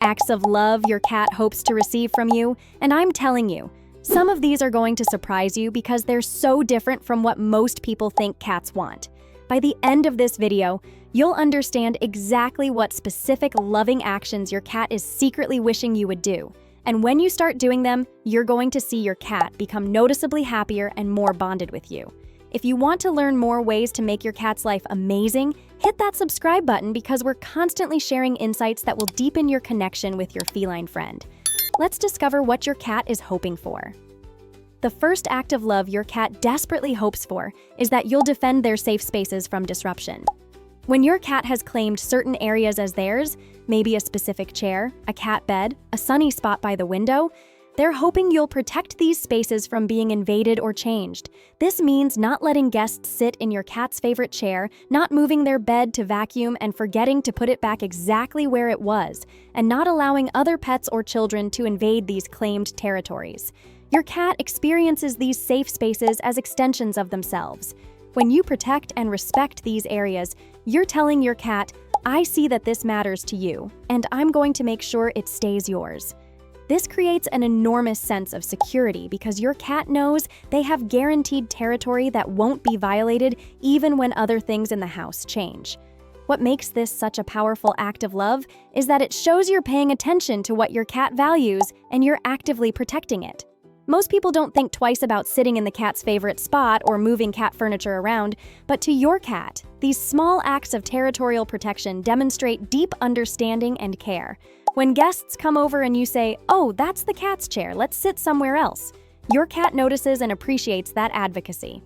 acts of love your cat hopes to receive from you, and I'm telling you, some of these are going to surprise you because they're so different from what most people think cats want. By the end of this video, you'll understand exactly what specific loving actions your cat is secretly wishing you would do. And when you start doing them, you're going to see your cat become noticeably happier and more bonded with you. If you want to learn more ways to make your cat's life amazing, hit that subscribe button because we're constantly sharing insights that will deepen your connection with your feline friend. Let's discover what your cat is hoping for. The first act of love your cat desperately hopes for is that you'll defend their safe spaces from disruption. When your cat has claimed certain areas as theirs, maybe a specific chair, a cat bed, a sunny spot by the window, they're hoping you'll protect these spaces from being invaded or changed. This means not letting guests sit in your cat's favorite chair, not moving their bed to vacuum and forgetting to put it back exactly where it was, and not allowing other pets or children to invade these claimed territories. Your cat experiences these safe spaces as extensions of themselves. When you protect and respect these areas, you're telling your cat, I see that this matters to you, and I'm going to make sure it stays yours. This creates an enormous sense of security because your cat knows they have guaranteed territory that won't be violated even when other things in the house change. What makes this such a powerful act of love is that it shows you're paying attention to what your cat values and you're actively protecting it. Most people don't think twice about sitting in the cat's favorite spot or moving cat furniture around, but to your cat, these small acts of territorial protection demonstrate deep understanding and care. When guests come over and you say, "Oh, that's the cat's chair, let's sit somewhere else," your cat notices and appreciates that advocacy.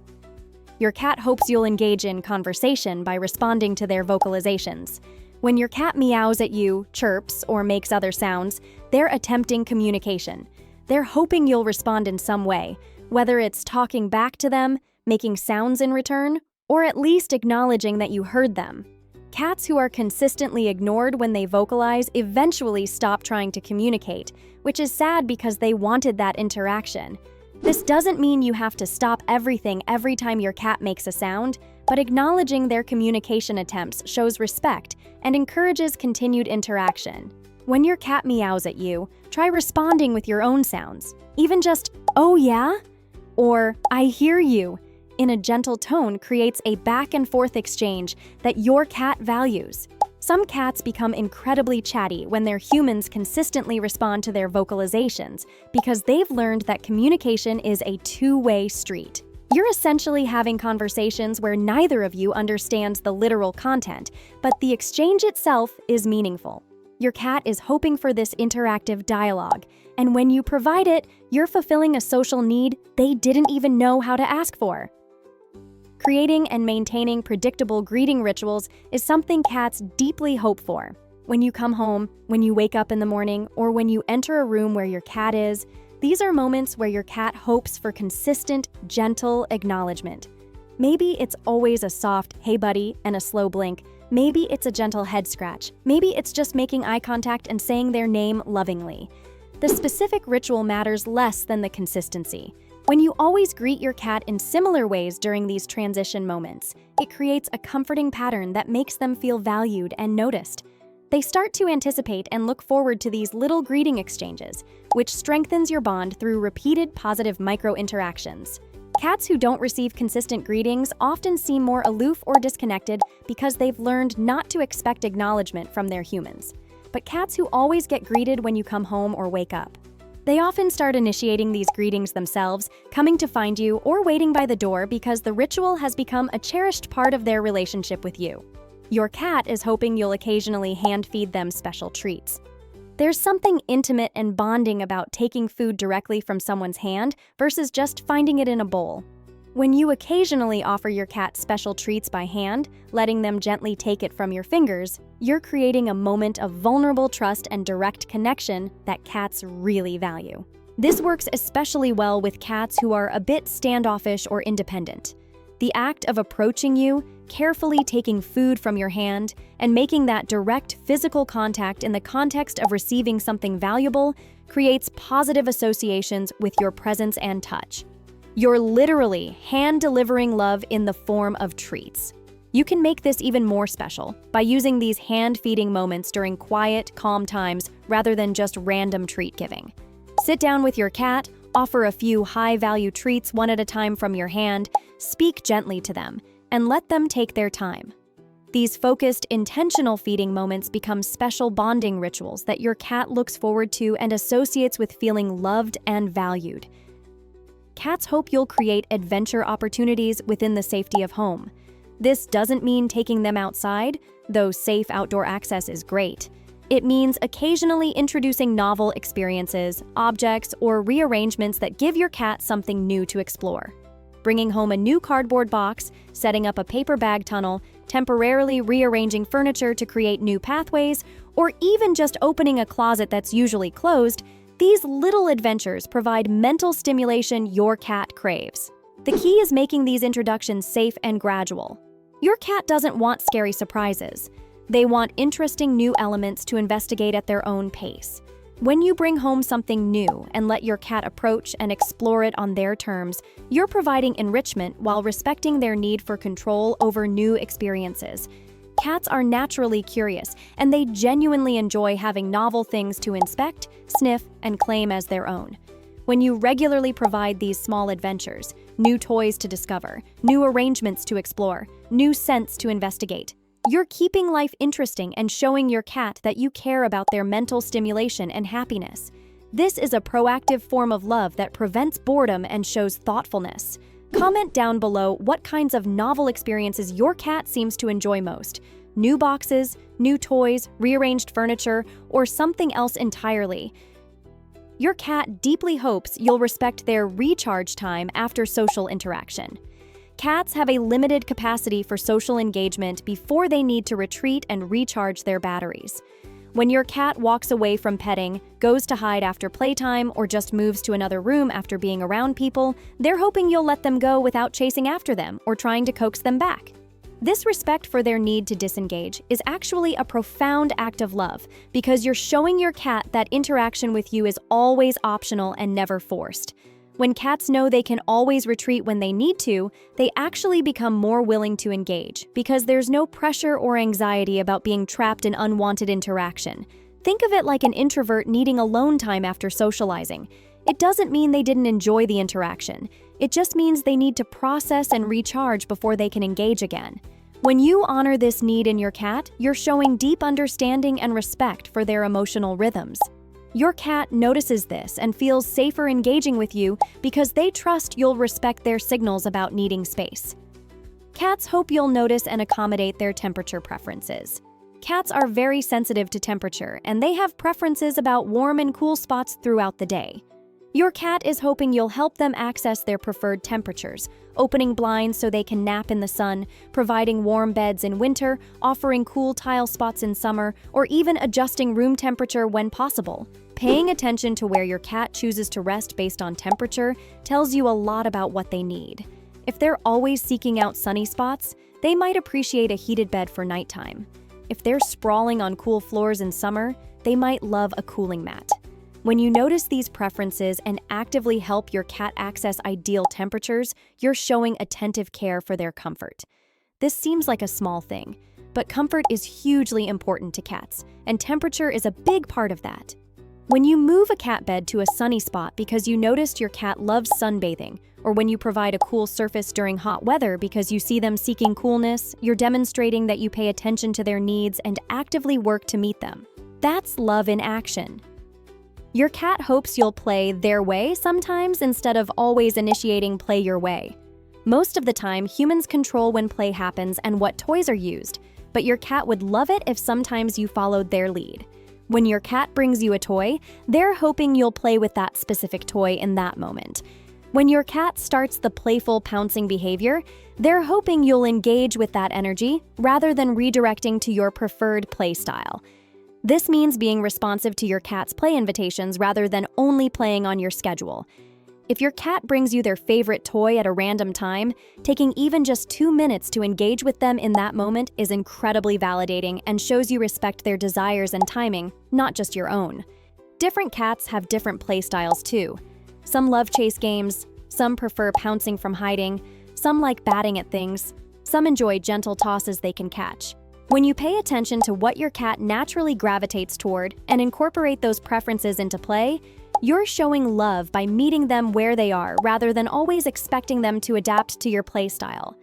Your cat hopes you'll engage in conversation by responding to their vocalizations. When your cat meows at you, chirps, or makes other sounds, they're attempting communication. They're hoping you'll respond in some way, whether it's talking back to them, making sounds in return, or at least acknowledging that you heard them. Cats who are consistently ignored when they vocalize eventually stop trying to communicate, which is sad because they wanted that interaction. This doesn't mean you have to stop everything every time your cat makes a sound, but acknowledging their communication attempts shows respect and encourages continued interaction. When your cat meows at you, try responding with your own sounds. Even just, "Oh yeah?" or "I hear you," in a gentle tone creates a back and forth exchange that your cat values. Some cats become incredibly chatty when their humans consistently respond to their vocalizations because they've learned that communication is a two-way street. You're essentially having conversations where neither of you understands the literal content, but the exchange itself is meaningful. Your cat is hoping for this interactive dialogue, and when you provide it, you're fulfilling a social need they didn't even know how to ask for. Creating and maintaining predictable greeting rituals is something cats deeply hope for. When you come home, when you wake up in the morning, or when you enter a room where your cat is, these are moments where your cat hopes for consistent, gentle acknowledgement. Maybe it's always a soft, "Hey buddy," and a slow blink. Maybe it's a gentle head scratch. Maybe it's just making eye contact and saying their name lovingly. The specific ritual matters less than the consistency. When you always greet your cat in similar ways during these transition moments, it creates a comforting pattern that makes them feel valued and noticed. They start to anticipate and look forward to these little greeting exchanges, which strengthens your bond through repeated positive micro-interactions. Cats who don't receive consistent greetings often seem more aloof or disconnected because they've learned not to expect acknowledgement from their humans. But cats who always get greeted when you come home or wake up, they often start initiating these greetings themselves, coming to find you or waiting by the door because the ritual has become a cherished part of their relationship with you. Your cat is hoping you'll occasionally hand-feed them special treats. There's something intimate and bonding about taking food directly from someone's hand versus just finding it in a bowl. When you occasionally offer your cat special treats by hand, letting them gently take it from your fingers, you're creating a moment of vulnerable trust and direct connection that cats really value. This works especially well with cats who are a bit standoffish or independent. The act of approaching you, carefully taking food from your hand, and making that direct physical contact in the context of receiving something valuable creates positive associations with your presence and touch. You're literally hand-delivering love in the form of treats. You can make this even more special by using these hand-feeding moments during quiet, calm times rather than just random treat giving. Sit down with your cat, offer a few high-value treats one at a time from your hand, speak gently to them, and let them take their time. These focused, intentional feeding moments become special bonding rituals that your cat looks forward to and associates with feeling loved and valued. Cats hope you'll create adventure opportunities within the safety of home. This doesn't mean taking them outside, though safe outdoor access is great. It means occasionally introducing novel experiences, objects, or rearrangements that give your cat something new to explore. Bringing home a new cardboard box, setting up a paper bag tunnel, temporarily rearranging furniture to create new pathways, or even just opening a closet that's usually closed, these little adventures provide mental stimulation your cat craves. The key is making these introductions safe and gradual. Your cat doesn't want scary surprises. They want interesting new elements to investigate at their own pace. When you bring home something new and let your cat approach and explore it on their terms, you're providing enrichment while respecting their need for control over new experiences. Cats are naturally curious, and they genuinely enjoy having novel things to inspect, sniff, and claim as their own. When you regularly provide these small adventures, new toys to discover, new arrangements to explore, new scents to investigate, you're keeping life interesting and showing your cat that you care about their mental stimulation and happiness. This is a proactive form of love that prevents boredom and shows thoughtfulness. Comment down below what kinds of novel experiences your cat seems to enjoy most. New boxes, new toys, rearranged furniture, or something else entirely. Your cat deeply hopes you'll respect their recharge time after social interaction. Cats have a limited capacity for social engagement before they need to retreat and recharge their batteries. When your cat walks away from petting, goes to hide after playtime, or just moves to another room after being around people, they're hoping you'll let them go without chasing after them or trying to coax them back. This respect for their need to disengage is actually a profound act of love because you're showing your cat that interaction with you is always optional and never forced. When cats know they can always retreat when they need to, they actually become more willing to engage because there's no pressure or anxiety about being trapped in unwanted interaction. Think of it like an introvert needing alone time after socializing. It doesn't mean they didn't enjoy the interaction. It just means they need to process and recharge before they can engage again. When you honor this need in your cat, you're showing deep understanding and respect for their emotional rhythms. Your cat notices this and feels safer engaging with you because they trust you'll respect their signals about needing space. Cats hope you'll notice and accommodate their temperature preferences. Cats are very sensitive to temperature, and they have preferences about warm and cool spots throughout the day. Your cat is hoping you'll help them access their preferred temperatures, opening blinds so they can nap in the sun, providing warm beds in winter, offering cool tile spots in summer, or even adjusting room temperature when possible. Paying attention to where your cat chooses to rest based on temperature tells you a lot about what they need. If they're always seeking out sunny spots, they might appreciate a heated bed for nighttime. If they're sprawling on cool floors in summer, they might love a cooling mat. When you notice these preferences and actively help your cat access ideal temperatures, you're showing attentive care for their comfort. This seems like a small thing, but comfort is hugely important to cats, and temperature is a big part of that. When you move a cat bed to a sunny spot because you noticed your cat loves sunbathing, or when you provide a cool surface during hot weather because you see them seeking coolness, you're demonstrating that you pay attention to their needs and actively work to meet them. That's love in action. Your cat hopes you'll play their way sometimes instead of always initiating play your way. Most of the time, humans control when play happens and what toys are used, but your cat would love it if sometimes you followed their lead. When your cat brings you a toy, they're hoping you'll play with that specific toy in that moment. When your cat starts the playful pouncing behavior, they're hoping you'll engage with that energy rather than redirecting to your preferred play style. This means being responsive to your cat's play invitations rather than only playing on your schedule. If your cat brings you their favorite toy at a random time, taking even just 2 minutes to engage with them in that moment is incredibly validating and shows you respect their desires and timing, not just your own. Different cats have different play styles too. Some love chase games, some prefer pouncing from hiding, some like batting at things, Some enjoy gentle tosses they can catch. When you pay attention to what your cat naturally gravitates toward and incorporate those preferences into play, you're showing love by meeting them where they are rather than always expecting them to adapt to your play style.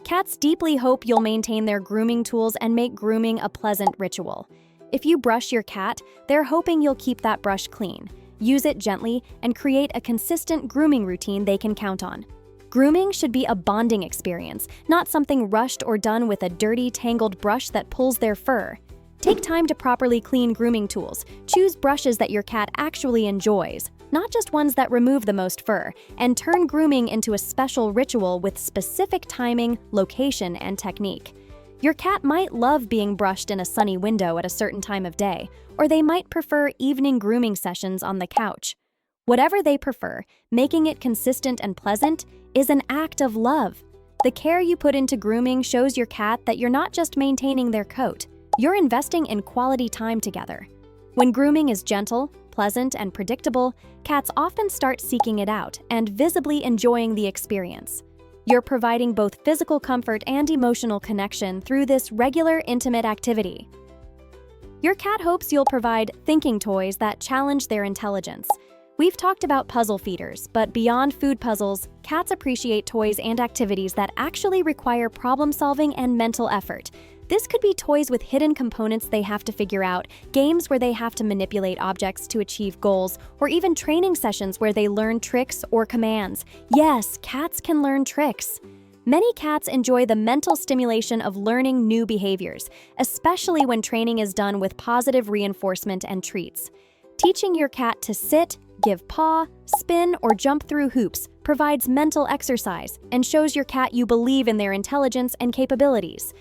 Cats deeply hope you'll maintain their grooming tools and make grooming a pleasant ritual. If you brush your cat, they're hoping you'll keep that brush clean, use it gently, and create a consistent grooming routine they can count on. Grooming should be a bonding experience, not something rushed or done with a dirty, tangled brush that pulls their fur. Take time to properly clean grooming tools. Choose brushes that your cat actually enjoys, not just ones that remove the most fur, and turn grooming into a special ritual with specific timing, location, and technique. Your cat might love being brushed in a sunny window at a certain time of day, or they might prefer evening grooming sessions on the couch. Whatever they prefer, making it consistent and pleasant is an act of love. The care you put into grooming shows your cat that you're not just maintaining their coat, you're investing in quality time together. When grooming is gentle, pleasant, and predictable, cats often start seeking it out and visibly enjoying the experience. You're providing both physical comfort and emotional connection through this regular, intimate activity. Your cat hopes you'll provide thinking toys that challenge their intelligence. We've talked about puzzle feeders, but beyond food puzzles, cats appreciate toys and activities that actually require problem-solving and mental effort. This could be toys with hidden components they have to figure out, games where they have to manipulate objects to achieve goals, or even training sessions where they learn tricks or commands. Yes, cats can learn tricks. Many cats enjoy the mental stimulation of learning new behaviors, especially when training is done with positive reinforcement and treats. Teaching your cat to sit, give paw, spin, or jump through hoops provides mental exercise and shows your cat you believe in their intelligence and capabilities.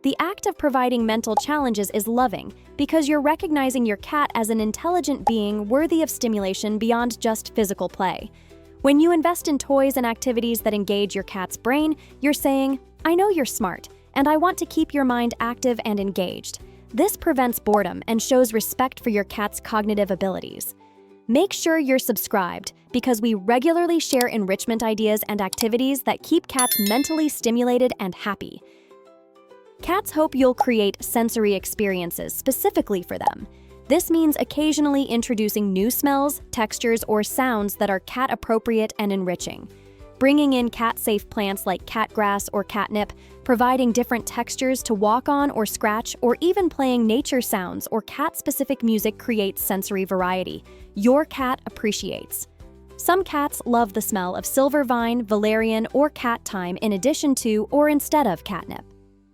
The act of providing mental challenges is loving because you're recognizing your cat as an intelligent being worthy of stimulation beyond just physical play. When you invest in toys and activities that engage your cat's brain, you're saying, "I know you're smart, and I want to keep your mind active and engaged." This prevents boredom and shows respect for your cat's cognitive abilities. Make sure you're subscribed because we regularly share enrichment ideas and activities that keep cats mentally stimulated and happy. Cats hope you'll create sensory experiences specifically for them. This means occasionally introducing new smells, textures, or sounds that are cat-appropriate and enriching. Bringing in cat-safe plants like cat grass or catnip, providing different textures to walk on or scratch, or even playing nature sounds or cat-specific music creates sensory variety your cat appreciates. Some cats love the smell of silver vine, valerian, or cat thyme in addition to or instead of catnip.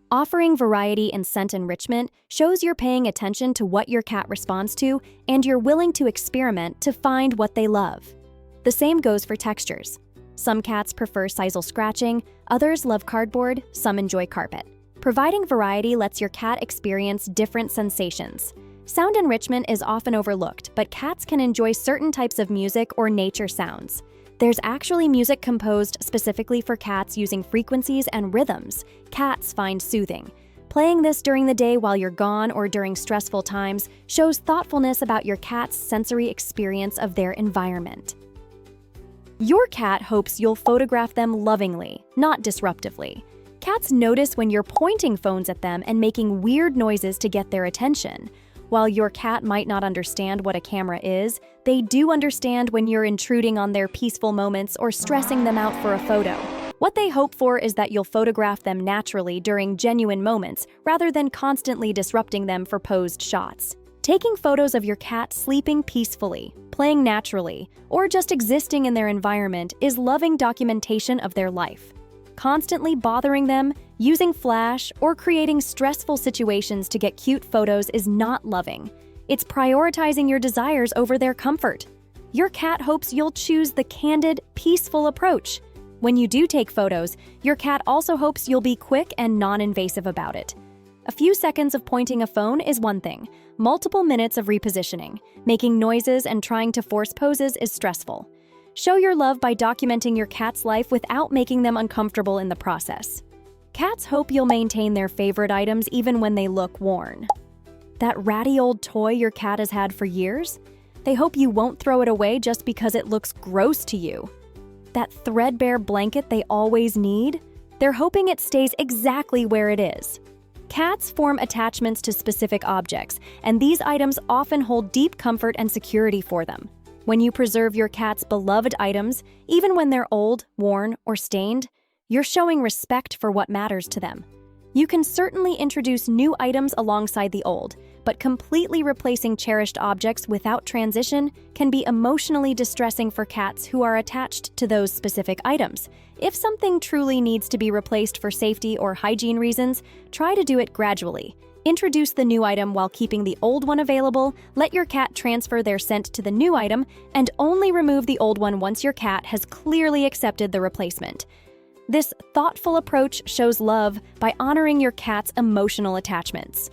Offering variety in scent enrichment shows you're paying attention to what your cat responds to and you're willing to experiment to find what they love. The same goes for textures. Some cats prefer sisal scratching, others love cardboard, some enjoy carpet. Providing variety lets your cat experience different sensations. Sound enrichment is often overlooked, but cats can enjoy certain types of music or nature sounds. There's actually music composed specifically for cats using frequencies and rhythms cats find soothing. Playing this during the day while you're gone or during stressful times shows thoughtfulness about your cat's sensory experience of their environment. Your cat hopes you'll photograph them lovingly, not disruptively. Cats notice when you're pointing phones at them and making weird noises to get their attention. While your cat might not understand what a camera is, they do understand when you're intruding on their peaceful moments or stressing them out for a photo. What they hope for is that you'll photograph them naturally during genuine moments rather than constantly disrupting them for posed shots. Taking photos of your cat sleeping peacefully, playing naturally, or just existing in their environment is loving documentation of their life. Constantly bothering them, using flash, or creating stressful situations to get cute photos is not loving. It's prioritizing your desires over their comfort. Your cat hopes you'll choose the candid, peaceful approach. When you do take photos, your cat also hopes you'll be quick and non-invasive about it. A few seconds of pointing a phone is one thing. Multiple minutes of repositioning, making noises, and trying to force poses is stressful. Show your love by documenting your cat's life without making them uncomfortable in the process. Cats hope you'll maintain their favorite items even when they look worn. That ratty old toy your cat has had for years? They hope you won't throw it away just because it looks gross to you. That threadbare blanket they always need? They're hoping it stays exactly where it is. Cats form attachments to specific objects, and these items often hold deep comfort and security for them. When you preserve your cat's beloved items, even when they're old, worn, or stained, you're showing respect for what matters to them. You can certainly introduce new items alongside the old, but completely replacing cherished objects without transition can be emotionally distressing for cats who are attached to those specific items. If something truly needs to be replaced for safety or hygiene reasons, try to do it gradually. Introduce the new item while keeping the old one available, let your cat transfer their scent to the new item, and only remove the old one once your cat has clearly accepted the replacement. This thoughtful approach shows love by honoring your cat's emotional attachments.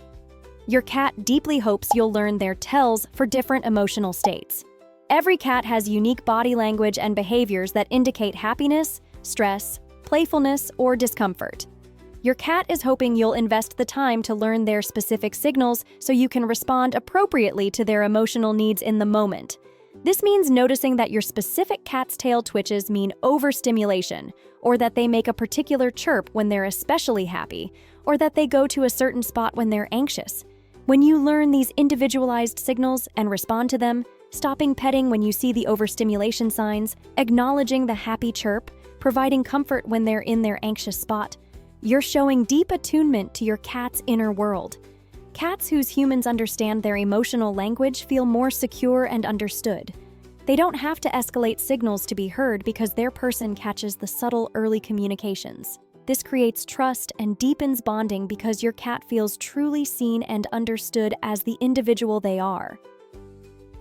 Your cat deeply hopes you'll learn their tells for different emotional states. Every cat has unique body language and behaviors that indicate happiness, stress, playfulness, or discomfort. Your cat is hoping you'll invest the time to learn their specific signals so you can respond appropriately to their emotional needs in the moment. This means noticing that your specific cat's tail twitches mean overstimulation, or that they make a particular chirp when they're especially happy, or that they go to a certain spot when they're anxious. When you learn these individualized signals and respond to them, stopping petting when you see the overstimulation signs, acknowledging the happy chirp, providing comfort when they're in their anxious spot, you're showing deep attunement to your cat's inner world. Cats whose humans understand their emotional language feel more secure and understood. They don't have to escalate signals to be heard because their person catches the subtle early communications. This creates trust and deepens bonding because your cat feels truly seen and understood as the individual they are.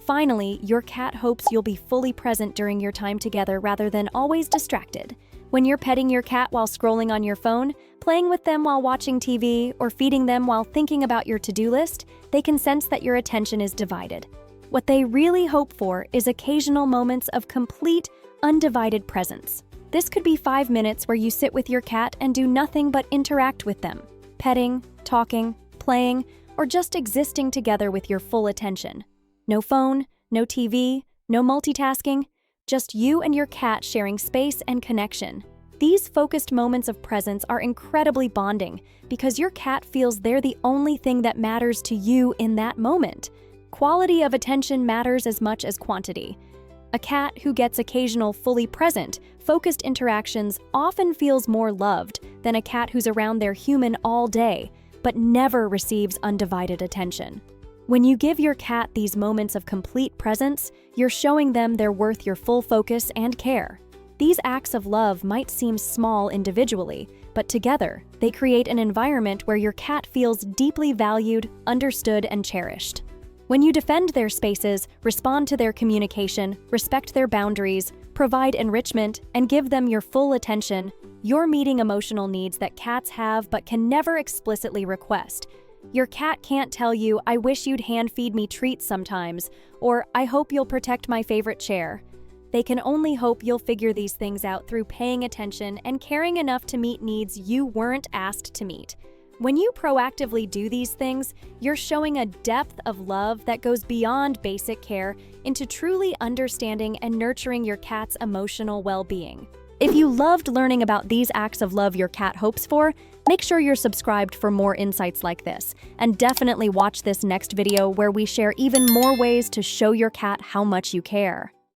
Finally, your cat hopes you'll be fully present during your time together rather than always distracted. When you're petting your cat while scrolling on your phone, playing with them while watching TV, or feeding them while thinking about your to-do list, they can sense that your attention is divided. What they really hope for is occasional moments of complete, undivided presence. This could be 5 minutes where you sit with your cat and do nothing but interact with them, petting, talking, playing, or just existing together with your full attention. No phone, no TV, no multitasking, just you and your cat sharing space and connection. These focused moments of presence are incredibly bonding because your cat feels they're the only thing that matters to you in that moment. Quality of attention matters as much as quantity. A cat who gets occasional fully present, focused interactions often feels more loved than a cat who's around their human all day, but never receives undivided attention. When you give your cat these moments of complete presence, you're showing them they're worth your full focus and care. These acts of love might seem small individually, but together, they create an environment where your cat feels deeply valued, understood, and cherished. When you defend their spaces, respond to their communication, respect their boundaries, provide enrichment, and give them your full attention, you're meeting emotional needs that cats have but can never explicitly request. Your cat can't tell you, "I wish you'd hand feed me treats sometimes," or "I hope you'll protect my favorite chair." They can only hope you'll figure these things out through paying attention and caring enough to meet needs you weren't asked to meet. When you proactively do these things, you're showing a depth of love that goes beyond basic care into truly understanding and nurturing your cat's emotional well-being. If you loved learning about these acts of love your cat hopes for, make sure you're subscribed for more insights like this, and definitely watch this next video where we share even more ways to show your cat how much you care.